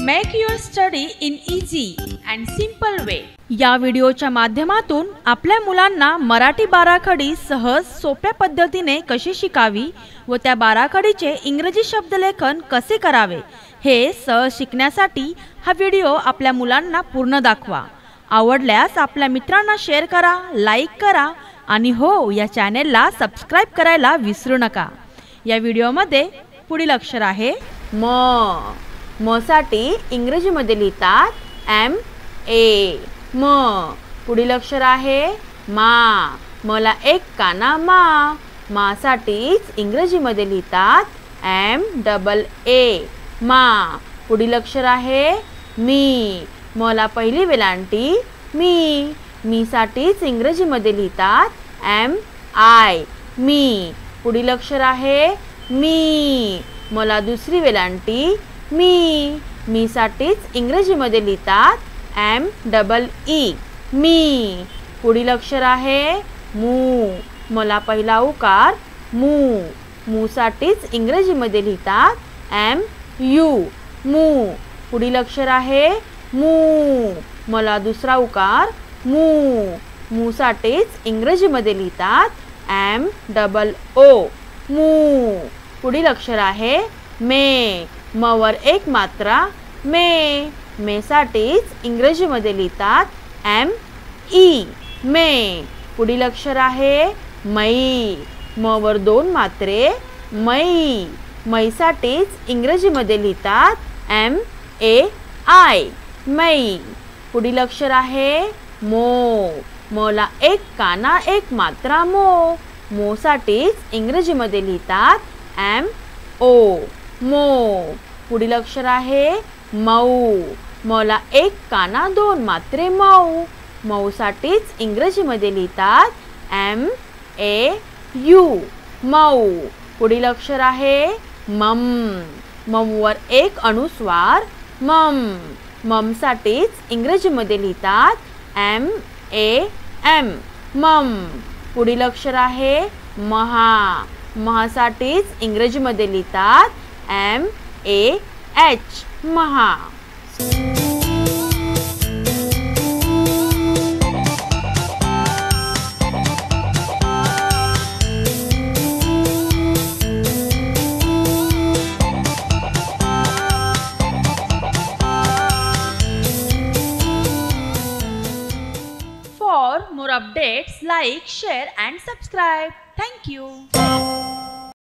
Make your study in easy and simple way. या व्हिडिओच्या माध्यमातून आपल्या मुलांना मराठी बाराखडी सहज सोप्या पद्धतीने कशी शिकावी व त्या बाराखडीचे इंग्रजी शब्दलेखन कसे करावे हे सहज शिकण्यासाठी हा व्हिडिओ आपल्या मुलांना पूर्ण दाखवा। आवडल्यास आपल्या मित्रांना शेअर करा, लाईक करा आणि हो, या चॅनेलला सबस्क्राइब करायला विसरू नका। या व्हिडिओमध्ये पुढील अक्षर आहे म। म साठी इंग्रजीमध्ये लिहितात एम ए म। पुढील अक्षर आहे मा। मला एक काना मा। मा साठीच इंग्रजीमध्ये लिहितात एम डबल ए मा। पुढील अक्षर आहे मी। मला पहिली वेलांटी मी। मी साठीच इंग्रजीमध्ये लिहितात एम आय मी। पुढील अक्षर आहे मी। मला दुसरी वेलांटी मी। मी साठीच इंग्रजीमध्ये लिहितात एम डबल ई मी। पुढील अक्षर आहे मू। मला पहिला उकार मू। मू साठीच इंग्रजीमध्ये लिहितात एम यू मू। पुढील अक्षर आहे मू। मला दुसरा उकार मू। मू साठीच इंग्रजीमध्ये लिहितात एम डबल ओ मू। पुढील अक्षर आहे मे। म वर एक मात्रा मे। मे साठीच इंग्रजीमध्ये लिहितात एम ई मे। पुढील अक्षर आहे मै। म वर दोन मात्रे मै। मै साठीच इंग्रजीमध्ये लिहितात एम ए आय मै। पुढील अक्षर आहे मो। मला एक काना एक मात्रा मो। मो साठीच इंग्रजीमध्ये लिहितात एम ओ मो। पुढील अक्षर आहे मऊ। मला एक काना दोन मात्रे मऊ। मऊ साठीच इंग्रजीमध्ये लिहितात एम ए यू मऊ। पुढील अक्षर आहे मम। मम वर एक अनुस्वार मम। मम साठीच इंग्रजीमध्ये लिहितात एम ए एम मम। पुढील अक्षर आहे महा। महा साठीच इंग्रजीमध्ये लिहितात एम ए एच महा। For more updates, like, share and subscribe. Thank you.